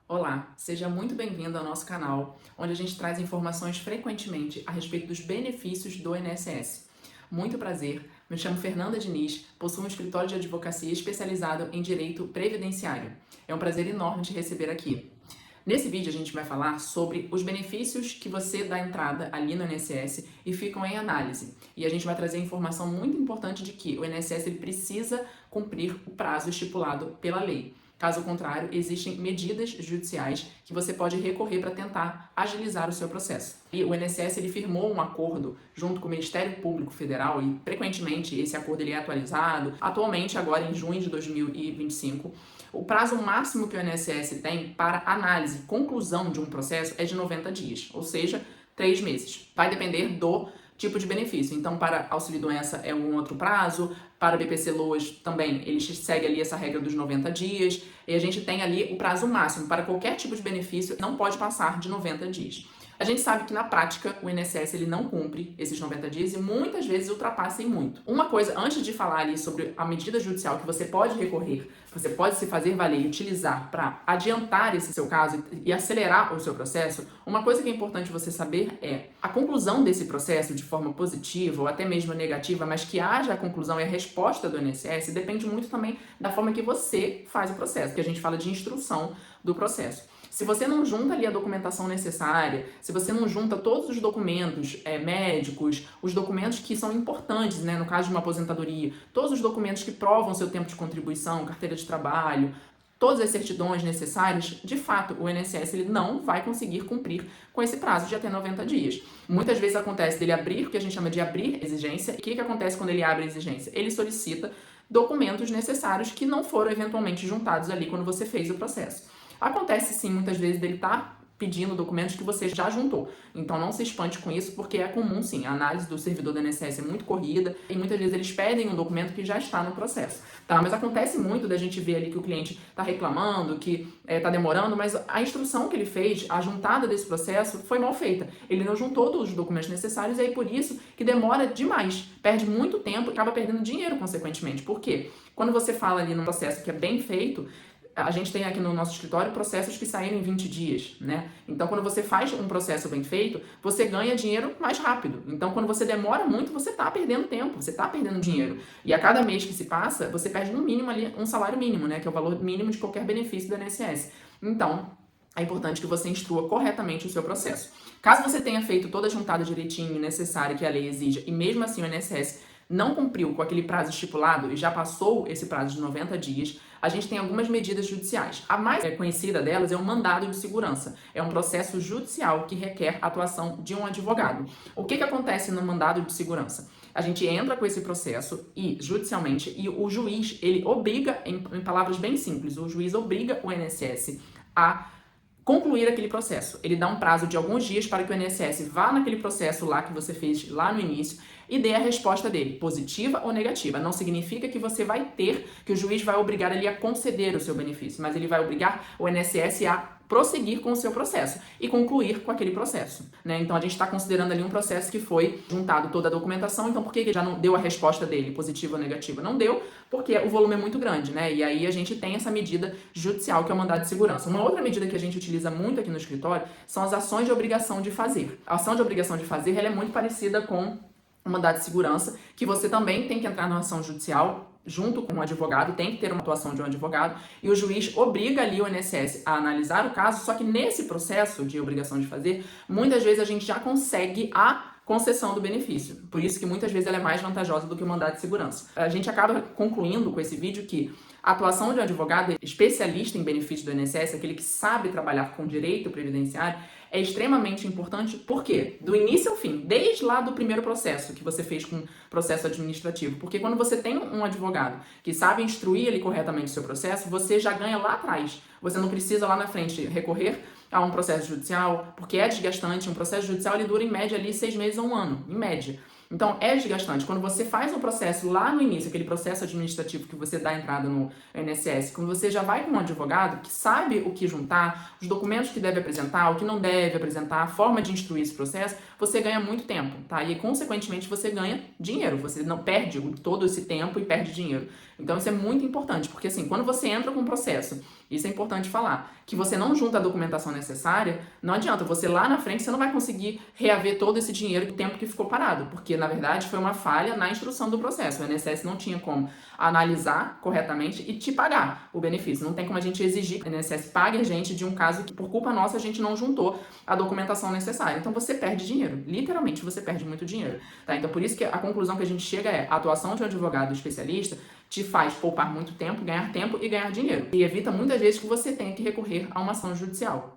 Olá, seja muito bem-vindo ao nosso canal, onde a gente traz informações frequentemente a respeito dos benefícios do INSS. Muito prazer, me chamo Fernanda Diniz, possuo um escritório de advocacia especializado em direito previdenciário. É um prazer enorme te receber aqui. Nesse vídeo a gente vai falar sobre os benefícios que você dá entrada ali no INSS e ficam em análise. E a gente vai trazer informação muito importante de que o INSS ele precisa cumprir o prazo estipulado pela lei. Caso contrário, existem medidas judiciais que você pode recorrer para tentar agilizar o seu processo. E o INSS ele firmou um acordo junto com o Ministério Público Federal e frequentemente esse acordo ele é atualizado. Atualmente, agora em junho de 2025, o prazo máximo que o INSS tem para análise e conclusão de um processo é de 90 dias, ou seja, 3 meses. Vai depender do tipo de benefício. Então, para auxílio-doença é um outro prazo, para BPC-Loas também, eles seguem ali essa regra dos 90 dias, e a gente tem ali o prazo máximo para qualquer tipo de benefício, não pode passar de 90 dias. A gente sabe que na prática o INSS ele não cumpre esses 90 dias e muitas vezes ultrapassa em muito. Uma coisa, antes de falar ali sobre a medida judicial que você pode recorrer, você pode se fazer valer e utilizar para adiantar esse seu caso e acelerar o seu processo, uma coisa que é importante você saber é a conclusão desse processo de forma positiva ou até mesmo negativa, mas que haja a conclusão e a resposta do INSS depende muito também da forma que você faz o processo, que a gente fala de instrução do processo. Se você não junta ali a documentação necessária, se você não junta todos os documentos médicos, os documentos que são importantes, né, no caso de uma aposentadoria, todos os documentos que provam seu tempo de contribuição, carteira de trabalho, todas as certidões necessárias, de fato, o INSS ele não vai conseguir cumprir com esse prazo de até 90 dias. Muitas vezes acontece dele abrir, o que a gente chama de abrir exigência. E o que acontece quando ele abre a exigência? Ele solicita documentos necessários que não foram eventualmente juntados ali quando você fez o processo. Acontece sim, muitas vezes, dele estar pedindo documentos que você já juntou. Então não se espante com isso, porque é comum sim. A análise do servidor do INSS é muito corrida e muitas vezes eles pedem um documento que já está no processo. Tá? Mas acontece muito da gente ver ali que o cliente está reclamando, que está demorando, mas a instrução que ele fez, a juntada desse processo, foi mal feita. Ele não juntou todos os documentos necessários e aí por isso que demora demais. Perde muito tempo e acaba perdendo dinheiro, consequentemente. Por quê? Quando você fala ali num processo que é bem feito, a gente tem aqui no nosso escritório processos que saíram em 20 dias, né? Então, quando você faz um processo bem feito, você ganha dinheiro mais rápido. Então, quando você demora muito, você está perdendo tempo, você está perdendo dinheiro. E a cada mês que se passa, você perde no mínimo ali um salário mínimo, né? Que é o valor mínimo de qualquer benefício do INSS. Então, é importante que você instrua corretamente o seu processo. Caso você tenha feito toda a juntada direitinho e necessária que a lei exige, e mesmo assim o INSS não cumpriu com aquele prazo estipulado e já passou esse prazo de 90 dias, a gente tem algumas medidas judiciais. A mais conhecida delas é o mandado de segurança. É um processo judicial que requer a atuação de um advogado. O que acontece no mandado de segurança? A gente entra com esse processo e judicialmente e o juiz, ele obriga, em palavras bem simples, o juiz obriga o INSS a concluir aquele processo. Ele dá um prazo de alguns dias para que o INSS vá naquele processo lá que você fez lá no início e dê a resposta dele, positiva ou negativa. Não significa que você vai ter, que o juiz vai obrigar ele a conceder o seu benefício, mas ele vai obrigar o INSS a prosseguir com o seu processo e concluir com aquele processo, né? Então a gente está considerando ali um processo que foi juntado toda a documentação, então por que ele já não deu a resposta dele, positiva ou negativa? Não deu, porque o volume é muito grande, né? E aí a gente tem essa medida judicial que é o mandado de segurança. Uma outra medida que a gente utiliza muito aqui no escritório são as ações de obrigação de fazer. A ação de obrigação de fazer, ela é muito parecida com o mandado de segurança, que você também tem que entrar na ação judicial junto com o advogado, tem que ter uma atuação de um advogado, e o juiz obriga ali o INSS a analisar o caso, só que nesse processo de obrigação de fazer, muitas vezes a gente já consegue a concessão do benefício. Por isso que muitas vezes ela é mais vantajosa do que o mandado de segurança. A gente acaba concluindo com esse vídeo que a atuação de um advogado especialista em benefício do INSS, aquele que sabe trabalhar com direito previdenciário, é extremamente importante. Por quê? Do início ao fim, desde lá do primeiro processo que você fez com processo administrativo. Porque quando você tem um advogado que sabe instruir ele corretamente o seu processo, você já ganha lá atrás. Você não precisa lá na frente recorrer a um processo judicial, porque é desgastante. Um processo judicial ele dura em média ali 6 meses a 1 ano, em média. Então, é desgastante. Quando você faz um processo lá no início, aquele processo administrativo que você dá entrada no INSS, quando você já vai com um advogado que sabe o que juntar, os documentos que deve apresentar, o que não deve apresentar, a forma de instruir esse processo, você ganha muito tempo, tá? E, consequentemente, você ganha dinheiro. Você não perde todo esse tempo e perde dinheiro. Então, isso é muito importante, porque, assim, quando você entra com um processo, isso é importante falar, que você não junta a documentação necessária, não adianta, você lá na frente, você não vai conseguir reaver todo esse dinheiro e o tempo que ficou parado, porque, na verdade, foi uma falha na instrução do processo. O INSS não tinha como analisar corretamente e te pagar o benefício. Não tem como a gente exigir que o INSS pague a gente de um caso que, por culpa nossa, a gente não juntou a documentação necessária. Então, você perde dinheiro. Literalmente, você perde muito dinheiro. Tá? Então, por isso que a conclusão que a gente chega é a atuação de um advogado especialista te faz poupar muito tempo, ganhar tempo e ganhar dinheiro. E evita muitas vezes que você tenha que recorrer a uma ação judicial.